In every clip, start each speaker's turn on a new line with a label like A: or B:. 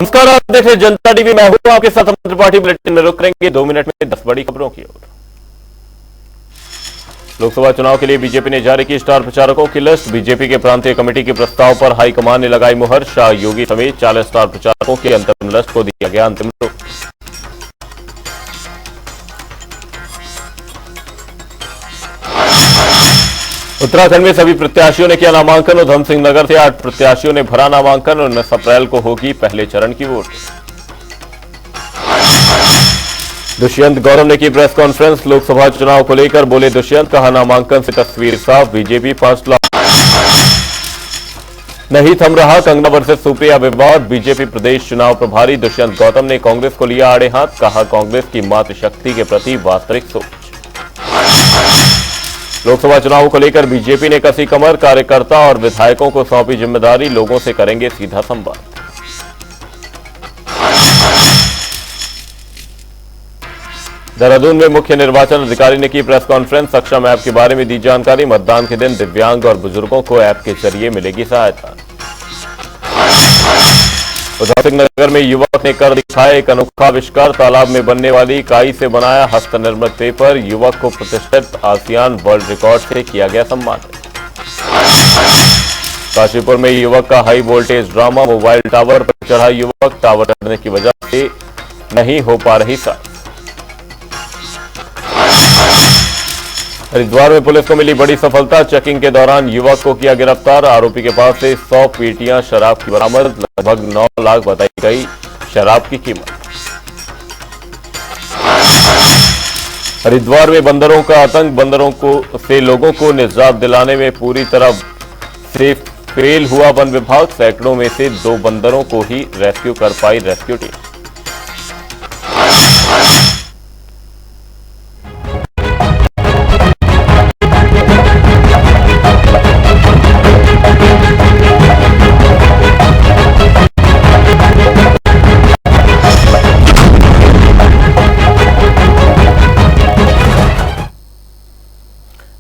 A: नमस्कार, आप देख रहे हैं जनता टीवी। मैं हूं आपके साथ त्रिपाठी। बुलेटिन में रुक करेंगे 2 मिनट में 10 बड़ी खबरों की ओर। लोकसभा चुनाव के लिए बीजेपी ने जारी की स्टार प्रचारकों की लिस्ट। बीजेपी के प्रांतीय कमेटी के प्रस्ताव पर हाईकमान ने लगाई मुहर। शाह, योगी समेत 40 स्टार प्रचारकों की अंतिम लिस्ट को दिया गया अंतिम रूप। उत्तराखंड में सभी प्रत्याशियों ने किया नामांकन। उधम सिंह नगर से 8 प्रत्याशियों ने भरा नामांकन। 19 अप्रैल को होगी पहले चरण की वोट। दुष्यंत गौतम ने की प्रेस कॉन्फ्रेंस। लोकसभा चुनाव को लेकर बोले दुष्यंत, कहा नामांकन से तस्वीर साफ, बीजेपी 5 लाख। नहीं थम रहा कंगना वर्सेस सुप्रिया विवाद। बीजेपी प्रदेश चुनाव प्रभारी दुष्यंत गौतम ने कांग्रेस को लिया आड़े हाथ। कहा कांग्रेस की मातृशक्ति के प्रति वास्तविक सोच। लोकसभा चुनाव को लेकर बीजेपी ने कसी कमर। कार्यकर्ता और विधायकों को सौंपी जिम्मेदारी। लोगों से करेंगे सीधा संवाद। देहरादून में मुख्य निर्वाचन अधिकारी ने की प्रेस कॉन्फ्रेंस। सक्षम ऐप के बारे में दी जानकारी। मतदान के दिन दिव्यांग और बुजुर्गों को ऐप के जरिए मिलेगी सहायता। उधम सिंह नगर में युवक ने कर दिखाया एक अनोखा आविष्कार। तालाब में बनने वाली काई से बनाया हस्तनिर्मित पेपर। युवक को प्रतिष्ठित आसियान वर्ल्ड रिकॉर्ड से किया गया सम्मान। काशीपुर में युवक का high voltage drama. Mobile tower पर चढ़ा युवक, टावर चढ़ने की वजह से नहीं हो पा रही सांस। हरिद्वार में पुलिस को मिली बड़ी सफलता। चेकिंग के दौरान युवक को किया गिरफ्तार। आरोपी के पास से 100 पेटियां शराब की बरामद। लगभग 9 लाख बताई गई शराब की कीमत। हरिद्वार में बंदरों का आतंक। बंदरों से लोगों को निजात दिलाने में पूरी तरह से फेल हुआ वन विभाग। सैकड़ों में से 2 बंदरों को ही रेस्क्यू कर पाई रेस्क्यू टीम।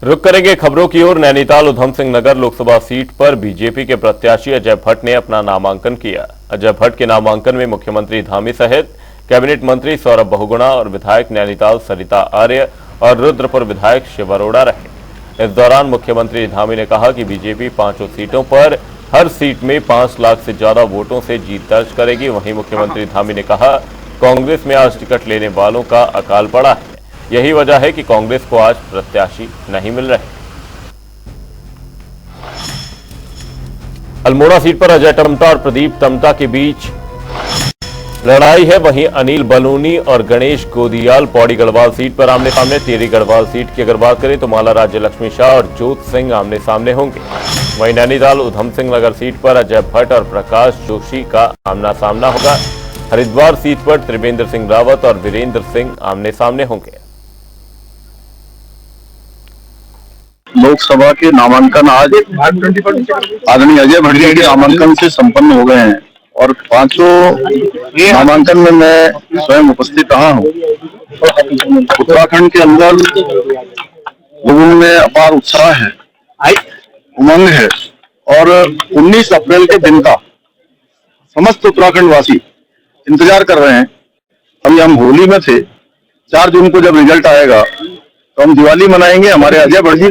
A: रुक करेंगे खबरों की ओर। नैनीताल उधम सिंह नगर लोकसभा सीट पर बीजेपी के प्रत्याशी अजय भट्ट ने अपना नामांकन किया। अजय भट्ट के नामांकन में मुख्यमंत्री धामी सहित कैबिनेट मंत्री सौरभ बहुगुणा और विधायक नैनीताल सरिता आर्य और रुद्रपुर विधायक शिव अरोड़ा रहे। इस दौरान मुख्यमंत्री धामी ने कहा कि बीजेपी 5 सीटों पर हर सीट में 5 लाख से ज्यादा वोटों से जीत दर्ज करेगी। वहीं मुख्यमंत्री धामी ने कहा कांग्रेस में आज टिकट लेने वालों का अकाल पड़ा है। यही वजह है कि कांग्रेस को आज प्रत्याशी नहीं मिल रहे। अल्मोड़ा सीट पर अजय टम्टा और प्रदीप टम्टा के बीच लड़ाई है। वहीं अनिल बलूनी और गणेश गोदियाल पौड़ी गढ़वाल सीट पर आमने सामने। टिहरी गढ़वाल सीट की अगर बात करें तो माला राज्य लक्ष्मी शाह और जोत सिंह आमने सामने होंगे। वहीं नैनीताल उधम सिंह नगर सीट पर अजय भट्ट और प्रकाश जोशी का आमना सामना होगा। हरिद्वार सीट पर त्रिवेंद्र सिंह रावत और वीरेंद्र सिंह आमने सामने होंगे।
B: लोकसभा के नामांकन आज आदरणीय अजय भट्ट जी के नामांकन से संपन्न हो गए हैं और 5 नामांकन में मैं स्वयं उपस्थित रहा हूं। उत्तराखंड के अंदर लोगों में अपार उत्साह है, उमंग है और 19 अप्रैल के दिन का समस्त उत्तराखंड वासी इंतजार कर रहे हैं। अभी हम होली में थे, 4 जून को जब रिजल्ट आएगा तो हम दिवाली मनाएंगे। हमारे अजय भट्ट जी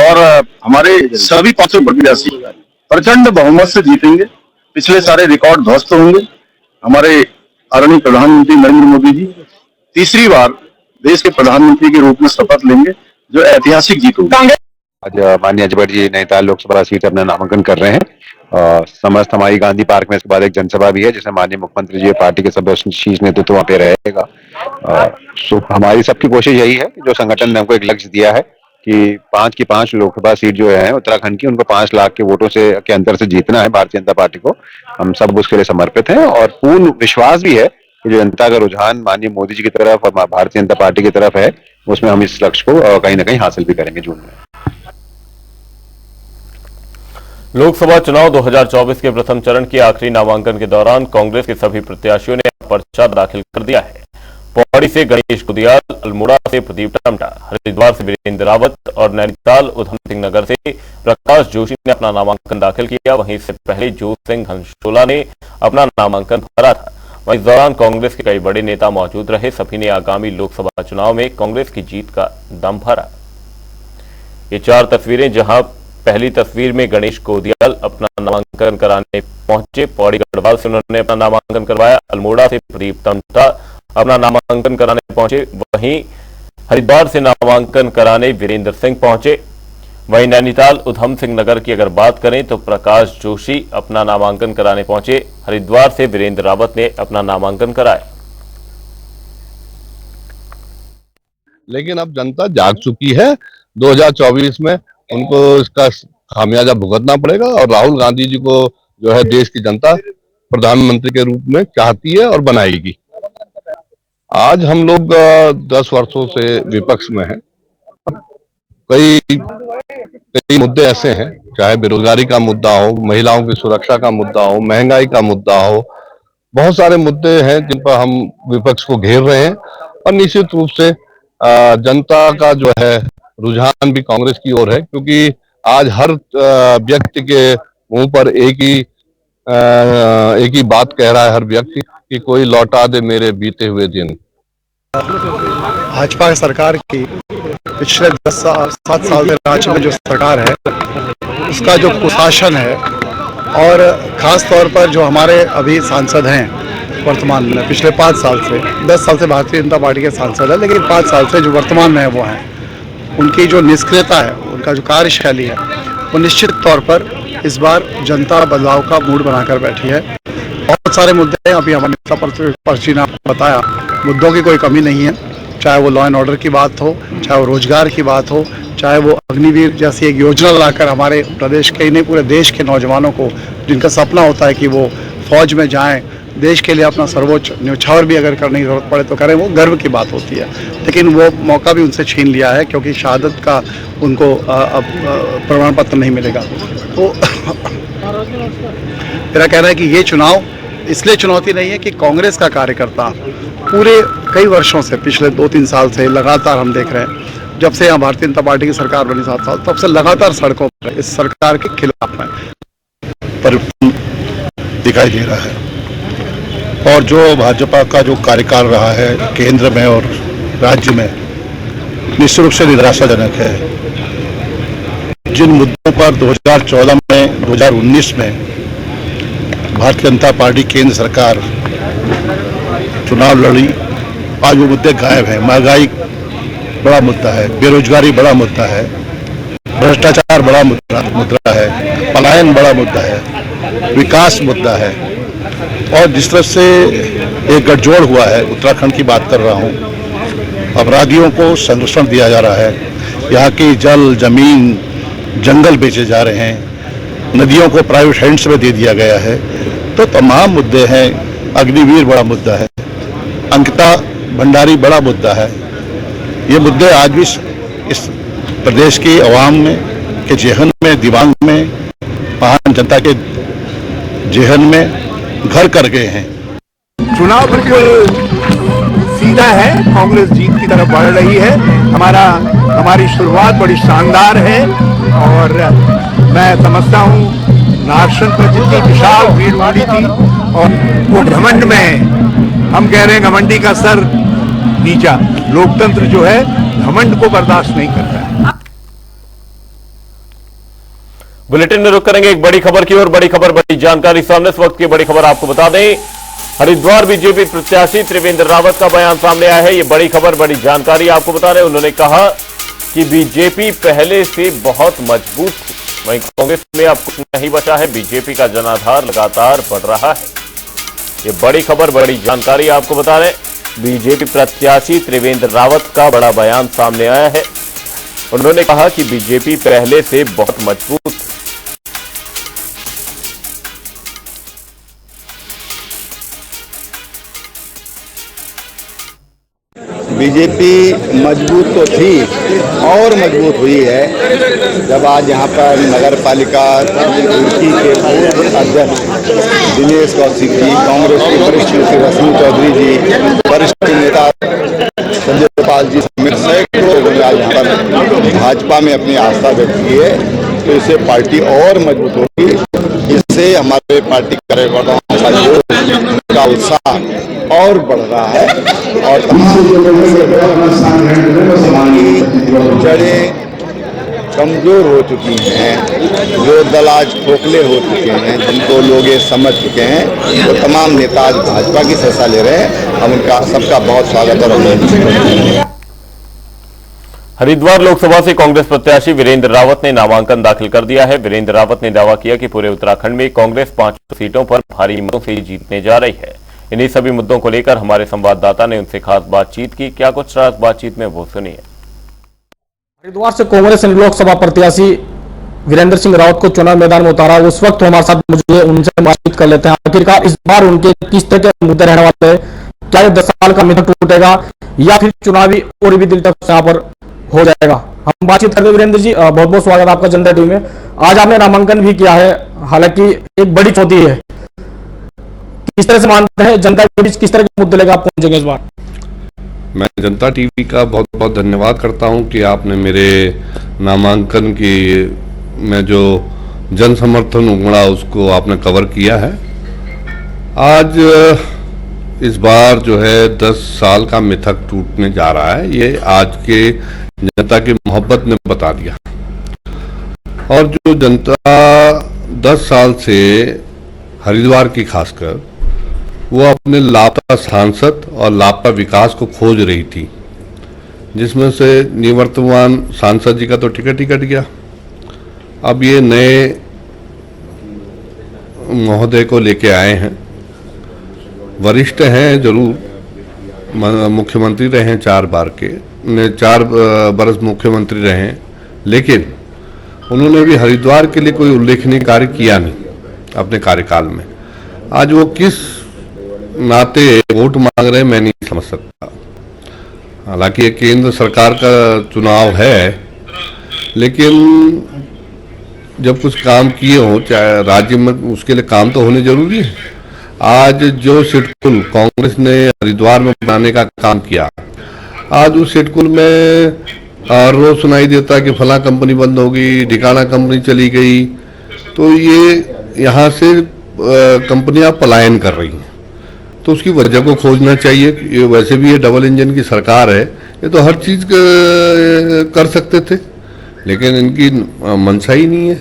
B: और हमारे सभी 500 प्रत्याशी प्रचंड बहुमत से जीतेंगे। पिछले सारे रिकॉर्ड ध्वस्त होंगे। हमारे आदरणीय प्रधानमंत्री नरेंद्र मोदी जी तीसरी बार देश के प्रधानमंत्री के रूप में शपथ लेंगे, जो ऐतिहासिक जीत होगी।
C: आज माननीय अजय भट्ट जी नैनीताल लोकसभा सीट अपना नामांकन कर रहे हैं। समस्त हमारी गांधी पार्क में इसके बाद एक जनसभा भी है जिसमें माननीय मुख्यमंत्री जी पार्टी के सब शीर्ष नेतृत्व वहां पे रहेगा। हमारी सबकी कोशिश यही है कि जो संगठन ने हमको एक लक्ष्य दिया है कि 5 की 5 लोकसभा सीट जो है उत्तराखंड की, उनको 5 लाख के वोटों से के अंतर से जीतना है भारतीय जनता पार्टी को। हम सब उसके लिए समर्पित हैं और पूर्ण विश्वास भी है कि जो जनता का रुझान माननीय मोदी जी की तरफ और भारतीय जनता पार्टी की तरफ है, उसमें हम इस लक्ष्य को कहीं ना कहीं हासिल भी करेंगे जून में।
A: लोकसभा चुनाव 2024 के प्रथम चरण के आखिरी नामांकन के दौरान कांग्रेस के सभी प्रत्याशियों ने पर्चा दाखिल कर दिया है। पौड़ी से गणेश कुदियाल, अल्मोड़ा से प्रदीप टमटा, हरिद्वार से वीरेंद्र रावत और नैनीताल उधम सिंह नगर से प्रकाश जोशी ने अपना नामांकन दाखिल किया। वहीं इससे पहले जोत सिंह हंसोला ने अपना नामांकन भरा था। वहीं इस दौरान कांग्रेस के कई बड़े नेता मौजूद रहे। सभी ने आगामी लोकसभा चुनाव में कांग्रेस की जीत का दम भरा। ये 4 तस्वीरें, जहां पहली तस्वीर में गणेश कोदियाल अपना नामांकन कराने पहुंचे। पौड़ी गढ़वाल से उन्होंने अपना नामांकन करवाया। अल्मोड़ा से प्रदीप टमटा अपना नामांकन कराने पहुंचे। वहीं हरिद्वार से नामांकन कराने वीरेंद्र सिंह पहुंचे। वहीं नैनीताल उधम सिंह नगर की अगर बात करें तो प्रकाश जोशी अपना नामांकन कराने पहुंचे। हरिद्वार से वीरेंद्र रावत ने अपना नामांकन कराया।
D: लेकिन अब जनता जाग चुकी है। 2024 में उनको इसका खामियाजा भुगतना पड़ेगा और राहुल गांधी जी को जो है देश की जनता प्रधानमंत्री के रूप में चाहती है और बनाएगी। आज हम लोग 10 वर्षों से विपक्ष में हैं। कई मुद्दे ऐसे हैं, चाहे बेरोजगारी का मुद्दा हो, महिलाओं की सुरक्षा का मुद्दा हो, महंगाई का मुद्दा हो, बहुत सारे मुद्दे हैं जिन पर हम विपक्ष को घेर रहे हैं। और निश्चित रूप से जनता का जो है रुझान भी कांग्रेस की ओर है, क्योंकि आज हर व्यक्ति के मुंह पर एक ही बात कह रहा है हर व्यक्ति कि कोई लौटा दे मेरे बीते हुए दिन।
E: भाजपा सरकार की पिछले 7 साल से राज्य में जो सरकार है उसका जो कुशासन है, और खास तौर पर जो हमारे अभी सांसद हैं वर्तमान में, पिछले 5 साल से 10 साल से भारतीय जनता पार्टी के सांसद है, लेकिन 5 साल से जो वर्तमान में है वो हैं, उनकी जो निष्क्रियता है, उनका जो कार्यशैली है, वो निश्चित तौर पर इस बार जनता बदलाव का मूड बनाकर बैठी है। बहुत सारे मुद्दे हैं, अभी हमारे नेता पर्ची ने बताया, मुद्दों की कोई कमी नहीं है। चाहे वो लॉ एंड ऑर्डर की बात हो, चाहे वो रोजगार की बात हो, चाहे वो अग्निवीर जैसी एक योजना लाकर हमारे प्रदेश के नहीं पूरे देश के नौजवानों को, जिनका सपना होता है कि वो फौज में जाएं, देश के लिए अपना सर्वोच्च न्यौछावर भी अगर करने की जरूरत पड़े तो करें, वो गर्व की बात होती है। लेकिन वो मौका भी उनसे छीन लिया है, क्योंकि शहादत का उनको अब प्रमाण पत्र नहीं मिलेगा। तो मेरा कहना है कि ये चुनाव इसलिए चुनौती नहीं है कि कांग्रेस का कार्यकर्ता पूरे कई वर्षों से, पिछले 2-3 साल से लगातार हम देख रहे हैं, जब से यहाँ भारतीय जनता पार्टी की सरकार बनी 7 साल, तब से लगातार सड़कों पर इस सरकार के खिलाफ है।
F: परिवर्तन दिखाई दे रहा है, और जो भाजपा का जो कार्यकाल रहा है केंद्र में और राज्य में, निश्चित रूप से निराशाजनक है। जिन मुद्दों पर 2014 में 2019 में भारतीय जनता पार्टी केंद्र सरकार चुनाव लड़ी, आज वो मुद्दे गायब हैं। महंगाई बड़ा मुद्दा है, बेरोजगारी बड़ा मुद्दा है, भ्रष्टाचार बड़ा मुद्दा है, पलायन बड़ा मुद्दा है, विकास मुद्दा है। और जिस तरह से एक गठजोड़ हुआ है, उत्तराखंड की बात कर रहा हूँ, अपराधियों को संरक्षण दिया जा रहा है, यहाँ की जल जमीन जंगल बेचे जा रहे हैं, नदियों को प्राइवेट हैंड्स में दे दिया गया है, तो तमाम मुद्दे हैं। अग्निवीर बड़ा मुद्दा है, अंकिता भंडारी बड़ा मुद्दा है। ये मुद्दे आज भी इस प्रदेश की आवाम में के जेहन में, दिमाग में, महान जनता के जेहन में घर कर गए हैं।
G: चुनाव बिल्कुल सीधा है, कांग्रेस जीत की तरफ बढ़ रही है। हमारी शुरुआत बड़ी शानदार है, और मैं समझता हूँ नागशन पर जितनी विशाल भीड़ उमड़ी थी, और वो घमंड में, हम कह रहे हैं घमंडी का सर नीचा। लोकतंत्र जो है घमंड को बर्दाश्त नहीं करता है।
A: बुलेटिन में रुक करेंगे एक बड़ी खबर की ओर। बड़ी खबर, बड़ी जानकारी सामने। इस वक्त की बड़ी खबर आपको बता दें, हरिद्वार बीजेपी प्रत्याशी त्रिवेंद्र रावत का बयान सामने आया है। ये बड़ी खबर, बड़ी जानकारी आपको बता रहे हैं। उन्होंने कहा कि बीजेपी पहले से बहुत मजबूत थी, वहीं कांग्रेस में अब कुछ नहीं बचा है, बीजेपी का जनाधार लगातार बढ़ रहा है। ये बड़ी खबर, बड़ी जानकारी आपको बता रहे हैं। बीजेपी प्रत्याशी त्रिवेंद्र रावत का बड़ा बयान सामने आया है। उन्होंने कहा कि बीजेपी पहले से बहुत मजबूत थी।
H: बीजेपी मजबूत तो थी और मजबूत हुई है जब आज यहाँ पर नगर पालिका रुड़की के पूर्व अध्यक्ष दिनेश कौशिक जी, कांग्रेस के वरिष्ठ नेता रश्मि चौधरी जी, वरिष्ठ नेता पाल जी समेत सैकड़ों लोगों ने आज यहाँ पर भाजपा में अपनी आस्था व्यक्त की है, तो इससे पार्टी और मजबूत होगी। इससे हमारे पार्टी कार्यकर्ताओं का जोश, उनका उत्साह और बढ़ रहा है और तमाम जड़ें कमजोर हो चुकी हैं, जो दल आज खोखले हो चुके हैं, जिनको लोग ये समझ चुके हैं, वो तमाम नेता आज भाजपा की सत्ता ले रहे हैं। हम उनका सबका बहुत स्वागत और अभिनंदन।
A: हरिद्वार लोकसभा से कांग्रेस प्रत्याशी वीरेंद्र रावत ने नामांकन दाखिल कर दिया है। वीरेंद्र रावत ने दावा किया कि पूरे उत्तराखंड में कांग्रेस 5 सीटों पर भारी मतों से जीतने जा रही है। इन्हीं सभी मुद्दों को लेकर हमारे संवाददाता ने उनसे खास बातचीत की। क्या कुछ रहा बातचीत में, वो सुनिए।
I: हरिद्वार से कांग्रेस ने लोकसभा प्रत्याशी वीरेंद्र सिंह रावत को चुनाव मैदान में उतारा। उस वक्त हमारे साथ मुझे उनसे बातचीत कर लेते हैं। आखिरकार इस बार उनके किस तरह के मुद्दे रहने वाले हैं? क्या ये 10 साल का मिथक टूटेगा या फिर चुनावी और भी दिलचस्प यहाँ पर हो जाएगा? हम बातचीत करते हैं। वीरेंद्र जी, बहुत बहुत स्वागत आपका जनता टीवी में। आज आपने नामांकन भी किया है, हालांकि एक बड़ी चुनौती है। किस तरह से मानते हैं जनता के बीच किस तरह के मुद्दे लेकर आप पहुंचेंगे इस बार?
D: मैं जनता टीवी का बहुत बहुत धन्यवाद करता हूं कि आपने मेरे नामांकन की में जो जन समर्थन उमड़ा उसको आपने कवर किया है। आज इस बार जो है 10 साल का मिथक टूटने जा रहा है, ये आज के जनता की मोहब्बत ने बता दिया। और जो जनता 10 साल से हरिद्वार की खासकर वो अपने लापता सांसद और लापता विकास को खोज रही थी, जिसमें से निवर्तमान सांसद जी का तो टिकट ही कट गया। अब ये नए महोदय को लेके आए हैं, वरिष्ठ हैं जरूर, मुख्यमंत्री रहे हैं 4 बार के, 4 बरस मुख्यमंत्री रहे हैं, लेकिन उन्होंने भी हरिद्वार के लिए कोई उल्लेखनीय कार्य किया नहीं अपने कार्यकाल में। आज वो किस नाते वोट मांग रहे हैं मैं नहीं समझ सकता। हालांकि ये केंद्र सरकार का चुनाव है, लेकिन जब कुछ काम किए हो चाहे राज्य में, उसके लिए काम तो होने जरूरी है। आज जो सिडकुल कांग्रेस ने हरिद्वार में बनाने का काम किया, आज उस सिडकुल में रोज सुनाई देता कि फला कंपनी बंद हो गई, ढिकाना कंपनी चली गई, तो ये यहाँ से कंपनियां पलायन कर रही हैं। तो उसकी वजह को खोजना चाहिए। ये वैसे भी ये डबल इंजन की सरकार है, ये तो हर चीज कर सकते थे, लेकिन इनकी मंशा ही नहीं है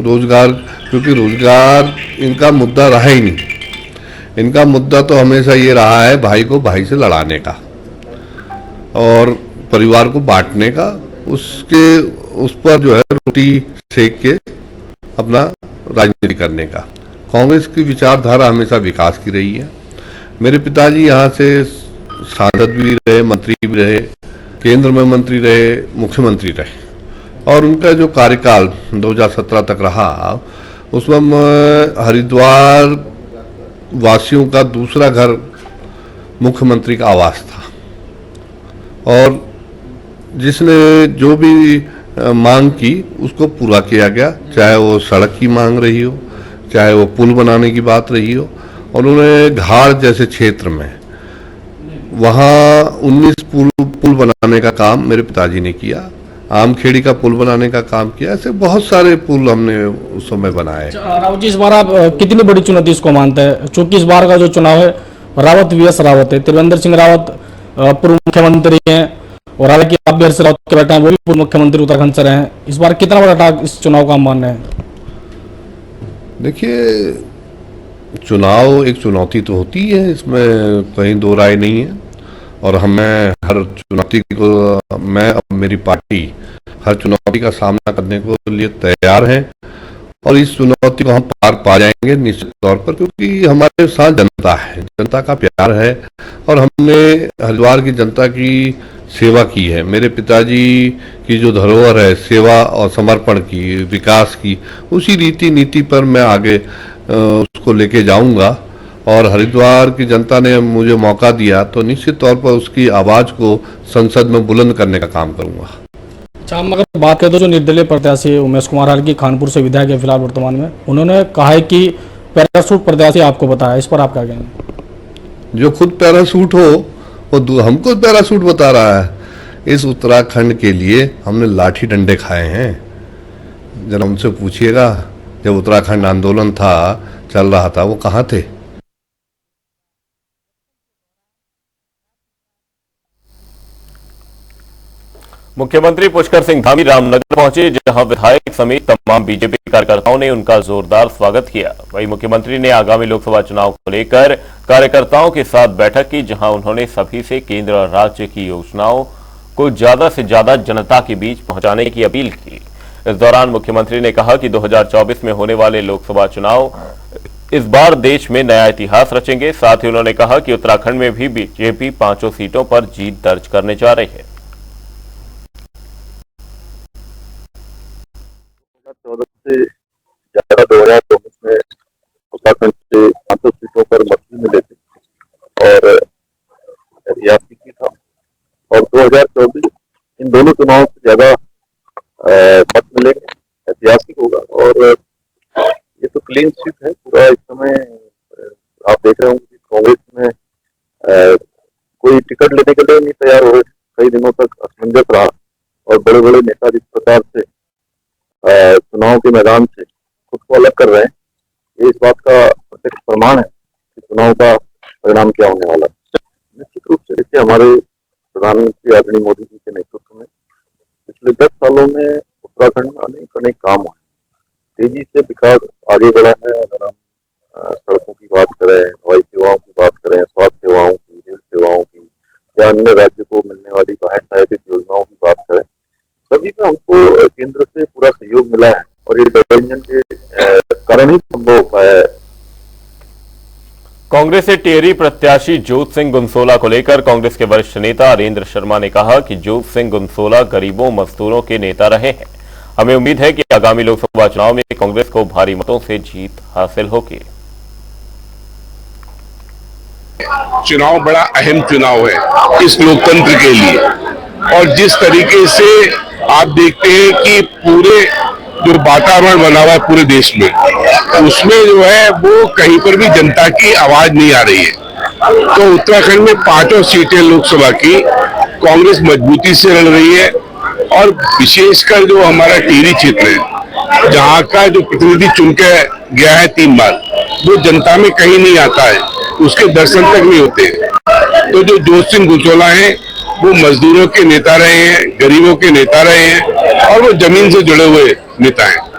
D: रोजगार, क्योंकि रोजगार इनका मुद्दा रहा ही नहीं। इनका मुद्दा तो हमेशा ये रहा है भाई को भाई से लड़ाने का और परिवार को बांटने का, उस पर जो है रोटी सेक के अपना राजनीति करने का। कांग्रेस की विचारधारा हमेशा विकास की रही है। मेरे पिताजी यहाँ से सांसद भी रहे, मंत्री भी रहे, केंद्र में मंत्री रहे, मुख्यमंत्री रहे, और उनका जो कार्यकाल 2017 तक रहा, उसमें हरिद्वार वासियों का दूसरा घर मुख्यमंत्री का आवास था। और जिसने जो भी मांग की उसको पूरा किया गया, चाहे वो सड़क की मांग रही हो, चाहे वो पुल बनाने की बात रही हो। और उन्होंने घाड़ जैसे क्षेत्र में वहाँ 19 पुल बनाने का काम मेरे पिताजी ने किया, आमखेड़ी का पुल बनाने का काम किया, ऐसे बहुत सारे पुल हमने उस समय बनाए।
I: रावत जी, इस बार आप कितनी बड़ी चुनौती इसको मानते हैं? चूंकि इस बार का जो चुनाव है रावत वीएस रावत है। त्रिवेंद्र सिंह रावत पूर्व मुख्यमंत्री हैं, और हालांकि आप भी हर्ष रावत के बेटा हैं, वो भी पूर्व मुख्यमंत्री उत्तराखंड से रहे हैं। इस बार कितना बड़ा टास्क इस चुनाव का हम मान रहे हैं?
D: देखिए, चुनाव एक चुनौती तो होती है, इसमें कहीं दो राय नहीं है। और हमें हर चुनौती को, मैं और मेरी पार्टी हर चुनौती का सामना करने को लिए तैयार हैं, और इस चुनौती को हम पार पा जाएंगे निश्चित तौर पर, क्योंकि हमारे साथ जनता है, जनता का प्यार है, और हमने हरिद्वार की जनता की सेवा की है। मेरे पिताजी की जो धरोहर है सेवा और समर्पण की, विकास की, उसी रीति नीति पर मैं आगे उसको लेके जाऊंगा। और हरिद्वार की जनता ने मुझे मौका दिया तो निश्चित तौर पर उसकी आवाज को संसद में बुलंद करने का काम करूंगा।
I: अच्छा, हम अगर बात करें तो जो निर्दलीय प्रत्याशी उमेश कुमार हालांकि खानपुर से विधायक है फिलहाल वर्तमान में, उन्होंने कहा है कि पैराशूट प्रत्याशी आपको बताया, इस पर आप क्या कहेंगे?
D: जो खुद पैराशूट हो वो हमको पैराशूट बता रहा है। इस उत्तराखंड के लिए हमने लाठी डंडे खाए हैं। जरा उनसे पूछिएगा, जब उत्तराखंड आंदोलन था, चल रहा था, वो कहाँ थे?
A: मुख्यमंत्री पुष्कर सिंह धामी रामनगर पहुंचे, जहां विधायक समेत तमाम बीजेपी कार्यकर्ताओं ने उनका जोरदार स्वागत किया। वहीं मुख्यमंत्री ने आगामी लोकसभा चुनाव को लेकर कार्यकर्ताओं के साथ बैठक की, जहां उन्होंने सभी से केंद्र और राज्य की योजनाओं को ज्यादा से ज्यादा जनता के बीच पहुंचाने की अपील की। इस दौरान मुख्यमंत्री ने कहा कि 2024 में होने वाले लोकसभा चुनाव इस बार देश में नया इतिहास रचेंगे। साथ ही उन्होंने कहा कि उत्तराखंड में भी बीजेपी 5 सीटों पर जीत दर्ज करने जा रही है।
B: 2014 से ज्यादा 2024 में उत्तराखंड से 500 सीटों पर मत मिले थे और रियासती की था, और 2024 इन दोनों चुनावों से ज्यादा मत मिलेंगे, ऐतिहासिक होगा। और ये तो क्लीन स्वीप है पूरा। इस समय आप देख रहे होंगे कि कांग्रेस में कोई टिकट लेने के लिए नहीं तैयार हो रहे, कई दिनों तक असमंजस रहा, और बड़े बड़े नेता जिस प्रकार से चुनाव के मैदान से खुद को अलग कर रहे हैं, ये इस बात का प्रत्यक्ष प्रमाण है कि चुनाव का परिणाम क्या होने वाला है। निश्चित रूप से देखिए, हमारे प्रधानमंत्री आदरणीय मोदी जी के नेतृत्व में पिछले 10 सालों में उत्तराखंड में अनेक काम हुए, तेजी से विकास आगे बढ़ा है। अगर हम सड़कों की बात करें, हवाई सेवाओं की बात करें, स्वास्थ्य सेवाओं की, रेल सेवाओं की, या अन्य राज्य को मिलने वाली बाह्य सहायता योजनाओं की बात करें, सभी में हमको केंद्र से पूरा सहयोग मिला है, और ये गठबंधन के कारण ही संभव हो पाया है।
A: कांग्रेस से टिहरी प्रत्याशी ज्योत सिंह गुनसोला को लेकर कांग्रेस के वरिष्ठ नेता अरेंद्र शर्मा ने कहा कि ज्योत सिंह गुनसोला गरीबों मजदूरों के नेता रहे हैं। हमें उम्मीद है कि आगामी लोकसभा चुनाव में कांग्रेस को भारी मतों से जीत हासिल होगी।
G: चुनाव बड़ा अहम चुनाव है इस लोकतंत्र के लिए, और जिस तरीके से आप देखते हैं कि पूरे जो वातावरण बना हुआ है पूरे देश में, उसमें जो है वो कहीं पर भी जनता की आवाज नहीं आ रही है। तो उत्तराखंड में 5 सीटें लोकसभा की कांग्रेस मजबूती से लड़ रही है, और विशेषकर जो हमारा टिहरी क्षेत्र है, जहाँ का जो प्रतिनिधि चुन के गया है 3 बार, वो जनता में कहीं नहीं आता है, उसके दर्शन तक नहीं होते। तो जो ज्योत सिंह गुनसोला है, वो मजदूरों के नेता रहे हैं, गरीबों के नेता रहे हैं, और वो जमीन से जुड़े हुए नेता हैं।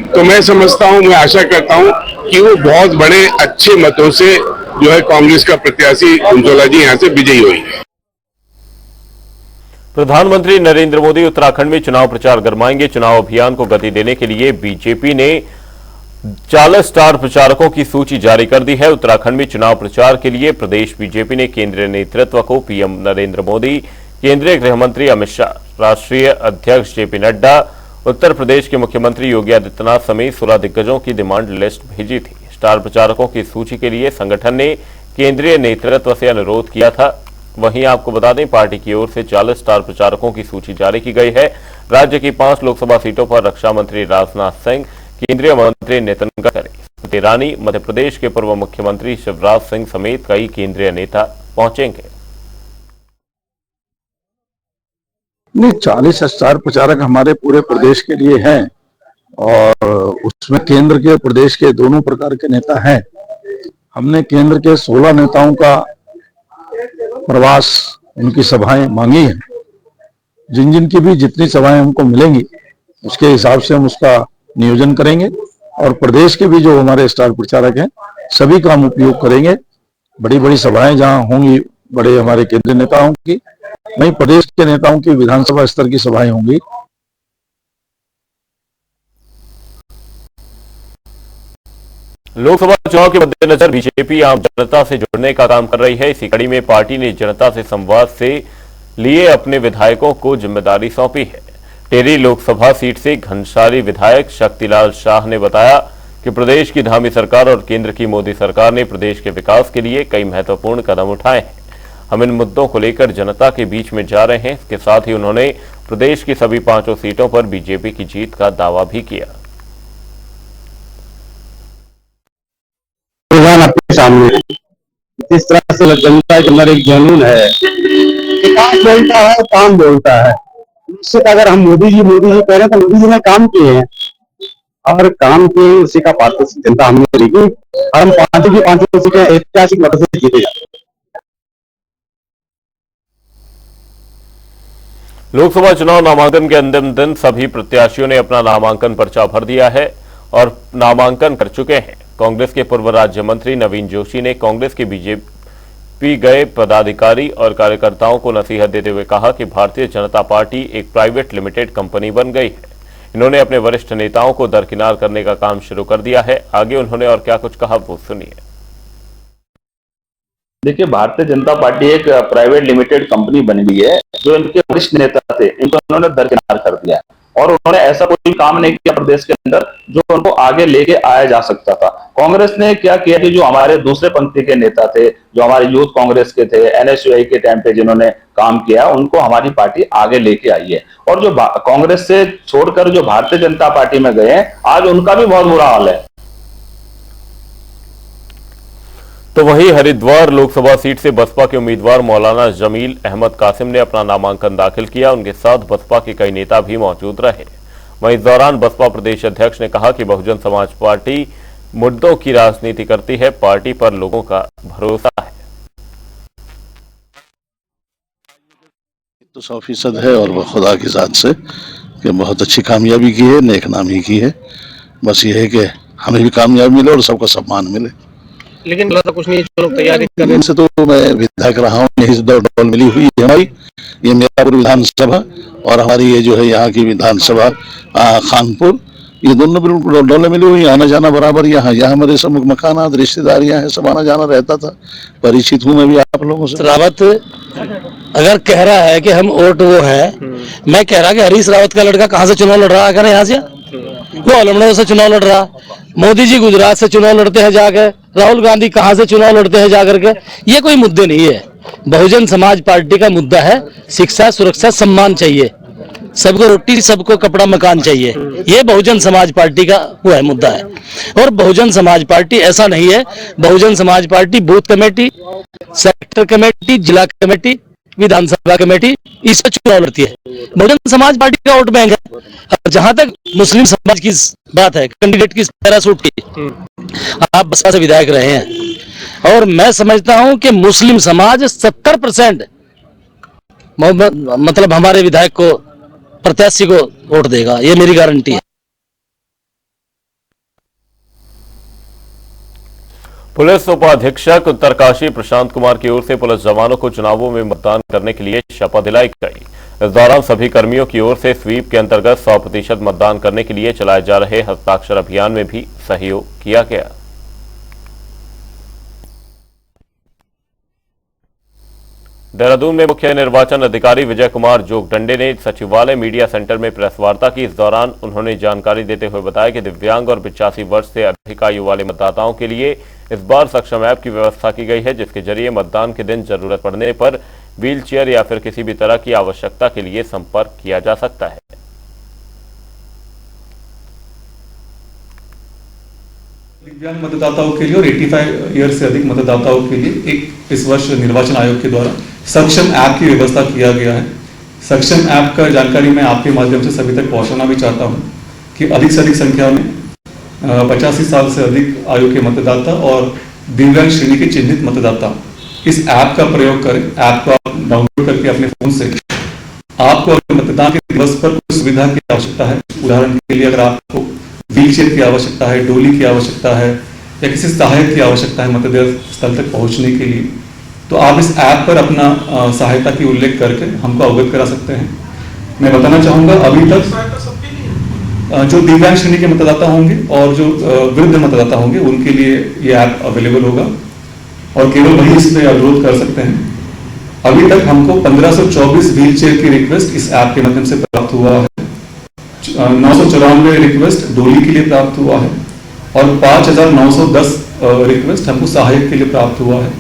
G: तो मैं समझता हूं, मैं आशा करता हूं कि वो बहुत बड़े अच्छे मतों से जो है कांग्रेस का प्रत्याशी गुनसोला जी यहाँ से विजयी हुई।
A: प्रधानमंत्री नरेंद्र मोदी उत्तराखंड में चुनाव प्रचार गरमाएंगे। चुनाव अभियान को गति देने के लिए बीजेपी ने 40 स्टार प्रचारकों की सूची जारी कर दी है। उत्तराखंड में चुनाव प्रचार के लिए प्रदेश बीजेपी ने केंद्रीय नेतृत्व को पीएम नरेंद्र मोदी, केंद्रीय गृह मंत्री अमित शाह, राष्ट्रीय अध्यक्ष जेपी नड्डा, उत्तर प्रदेश के मुख्यमंत्री योगी आदित्यनाथ समेत 16 दिग्गजों की डिमांड लिस्ट भेजी थी। स्टार प्रचारकों की सूची के लिए संगठन ने केंद्रीय नेतृत्व से अनुरोध किया था। वहीं आपको बता दें, पार्टी की ओर से 40 स्टार प्रचारकों की सूची जारी की गई है। राज्य की 5 लोकसभा सीटों पर रक्षा मंत्री राजनाथ सिंह, केंद्रीय मंत्री नितिन गडकरी, स्मृति ईरानी, मध्य प्रदेश के पूर्व मुख्यमंत्री शिवराज सिंह समेत कई केंद्रीय नेता पहुंचेंगे।
E: नहीं, 40 स्टार प्रचारक हमारे पूरे प्रदेश के लिए हैं, और उसमें केंद्र के प्रदेश के दोनों प्रकार के नेता हैं। हमने केंद्र के 16 नेताओं का प्रवास, उनकी सभाएं मांगी हैं। जिन जिन की भी जितनी सभाएं हमको मिलेंगी, उसके हिसाब से हम उसका नियोजन करेंगे, और प्रदेश के भी जो हमारे स्टार प्रचारक हैं, सभी का हम उपयोग करेंगे। बड़ी बड़ी सभाएं जहां होंगी, बड़े हमारे केंद्रीय नेताओं की, नहीं प्रदेश के नेताओं की विधानसभा स्तर की सभाएं होंगी।
A: लोकसभा चुनाव के मद्देनजर बीजेपी आम जनता से जुड़ने का काम कर रही है। इसी कड़ी में पार्टी ने जनता से संवाद से लिए अपने विधायकों को जिम्मेदारी सौंपी है। टिहरी लोकसभा सीट से घनसाली विधायक शक्तिलाल शाह ने बताया कि प्रदेश की धामी सरकार और केंद्र की मोदी सरकार ने प्रदेश के विकास के लिए कई महत्वपूर्ण कदम उठाए हैं। हम इन मुद्दों को लेकर जनता के बीच में जा रहे हैं। इसके साथ ही उन्होंने प्रदेश की सभी 5 सीटों पर बीजेपी की जीत का दावा भी किया।
J: आपके सामने जिस तरह से जनता के अंदर एक जुनून है विकास बोलता है, काम बोलता है। निश्चित अगर हम मोदी जी कह रहे हैं तो मोदी जी ने काम किए हैं और काम किए, उसी का पात्र जनता हमने लेगी और हम पांचों की पांचों सीटें ऐतिहासिक मतों से जीते जाएंगे।
A: लोकसभा चुनाव नामांकन के अंतिम दिन सभी प्रत्याशियों ने अपना नामांकन पर्चा भर दिया है और नामांकन कर चुके हैं। कांग्रेस के पूर्व राज्य मंत्री नवीन जोशी ने कांग्रेस के बीजेपी गए पदाधिकारी और कार्यकर्ताओं को नसीहत देते हुए कहा कि भारतीय जनता पार्टी एक प्राइवेट लिमिटेड कंपनी बन गई है। इन्होंने अपने वरिष्ठ नेताओं को दरकिनार करने का काम शुरू कर दिया है। आगे उन्होंने और क्या कुछ कहा वो सुनिए।
K: देखिए, भारतीय जनता पार्टी एक प्राइवेट लिमिटेड कंपनी बन गई है। जो इनके वरिष्ठ नेता थे इनको उन्होंने दरकिनार कर दिया और उन्होंने ऐसा कोई काम नहीं किया प्रदेश के अंदर जो उनको आगे लेके आया जा सकता था। कांग्रेस ने क्या किया कि जो हमारे दूसरे पंक्ति के नेता थे, जो हमारे यूथ कांग्रेस के थे, एनएसयूआई के टाइम पे जिन्होंने काम किया, उनको हमारी पार्टी आगे लेके आई है। और जो कांग्रेस से छोड़कर जो भारतीय जनता पार्टी में गए हैं, आज उनका भी बहुत बुरा हाल है।
A: तो वहीं हरिद्वार लोकसभा सीट से बसपा के उम्मीदवार मौलाना जमील अहमद कासिम ने अपना नामांकन दाखिल किया। उनके साथ बसपा के कई नेता भी मौजूद रहे। वहीं इस दौरान बसपा प्रदेश अध्यक्ष ने कहा कि बहुजन समाज पार्टी मुद्दों की राजनीति करती है, पार्टी पर लोगों का भरोसा है।
F: तो 100% है और वो खुदा की जात से कि बहुत अच्छी कामयाबी की है, नेक नामी की है। बस ये है कि हमें भी कामयाबी मिले और सबको सम्मान मिले।
I: लेकिन कुछ नहीं, लोग तैयारी कर रहे हैं।
F: से तो मैं विधायक रहा हूँ, यही से डोल मिली हुई है हमारी। ये मियापुर विधानसभा और हमारी ये जो है यहाँ की विधानसभा खानपुर, ये दोनों बिल्कुल डोले मिली हुई। आना जाना बराबर यहाँ मेरे सब मकानात रिश्तेदारियां हैं, सब आना जाना रहता था। परिचित हूँ मैं भी आप लोगों से।
J: रावत अगर कह रहा है कि हम वोट वो है, मैं कह रहा कि हरीश रावत का लड़का कहाँ से चुनाव लड़ रहा है, यहाँ से वो अलमड़ा से चुनाव लड़ रहा। मोदी जी गुजरात से चुनाव लड़ते हैं जाकर, राहुल गांधी कहां से चुनाव लड़ते हैं जाकर के। ये कोई मुद्दे नहीं है। बहुजन समाज पार्टी का मुद्दा है शिक्षा, सुरक्षा, सम्मान चाहिए, सबको रोटी, सबको कपड़ा, मकान चाहिए। ये बहुजन समाज पार्टी का वो है मुद्दा है। और बहुजन समाज पार्टी ऐसा नहीं है। Bahujan Samaj party booth committee, sector committee, जिला कमेटी, विधानसभा कमेटी, इससे चुनाव लड़ती है। बहुजन समाज पार्टी का वोट बैंक है। और जहां तक मुस्लिम समाज की बात है, कैंडिडेट की पैरासूट की, आप बसपा से विधायक रहे हैं और मैं समझता हूं कि मुस्लिम समाज 70% मतलब हमारे विधायक को, प्रत्याशी को वोट देगा, ये मेरी गारंटी है।
A: पुलिस उपाधीक्षक उत्तरकाशी प्रशांत कुमार की ओर से पुलिस जवानों को चुनावों में मतदान करने के लिए शपथ दिलाई गई। इस दौरान सभी कर्मियों की ओर से स्वीप के अंतर्गत 100% मतदान करने के लिए चलाए जा रहे हस्ताक्षर अभियान में भी सहयोग किया गया। देहरादून में मुख्य निर्वाचन अधिकारी विजय कुमार जोगदंडे ने सचिवालय मीडिया सेंटर में प्रेस वार्ता की। इस दौरान उन्होंने जानकारी देते हुए बताया कि दिव्यांग और 85 वर्ष से अधिक आयु वाले मतदाताओं के लिए इस बार सक्षम ऐप की व्यवस्था की गई है, जिसके जरिए मतदान के दिन जरूरत पड़ने पर व्हील चेयर या फिर किसी भी तरह की आवश्यकता के लिए संपर्क किया जा सकता है।
L: दिव्यांग मतदाताओं के लिए और 85 ईयर से अधिक मतदाताओं के लिए एक इस वर्ष निर्वाचन आयोग के द्वारा सक्षम ऐप की व्यवस्था किया गया है। सक्षम ऐप का जानकारी मैं आपके माध्यम से सभी तक पहुंचाना भी चाहता हूं कि अधिक से अधिक संख्या में 85 साल से अधिक आयु के मतदाता और दिव्यांग श्रेणी के चिन्हित मतदाता इस ऐप का प्रयोग करें। ऐप को आप डाउनलोड करके अपने फोन से आपको मतदान के दिवस पर कुछ सुविधा की आवश्यकता है, उदाहरण के लिए अगर आपको व्हील चेयर की आवश्यकता है, डोली की आवश्यकता है या किसी सहायक की आवश्यकता है मतदान स्थल तक पहुंचने के लिए, तो आप इस ऐप पर अपना सहायता की उल्लेख करके हमको अवगत करा सकते हैं। मैं बताना चाहूंगा अभी तक जो दिव्यांग श्रेणी के मतदाता होंगे और जो वृद्ध मतदाता होंगे उनके लिए ये ऐप अवेलेबल होगा और केवल वही इस पर अनुरोध कर सकते हैं। अभी तक हमको 1524 व्हील चेयर की रिक्वेस्ट इस ऐप के माध्यम से प्राप्त हुआ है, 994 रिक्वेस्ट डोली के लिए प्राप्त हुआ है और 5910 रिक्वेस्ट हमको सहायक के लिए प्राप्त हुआ है।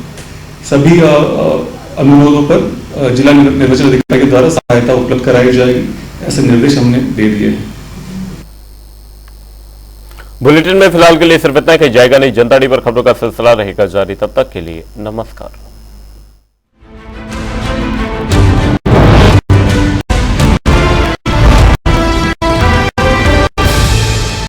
L: सभी अनुरोधों पर जिला निर्वाचन अधिकारी के द्वारा सहायता उपलब्ध कराई जाएगी, ऐसे निर्देश हमने दे दिए हैं।
A: बुलेटिन में फिलहाल के लिए सिर्फ इतना। कहीं जाएगा नहीं, जनता डी पर खबरों का सिलसिला रहेगा जारी। तब तक के लिए नमस्कार।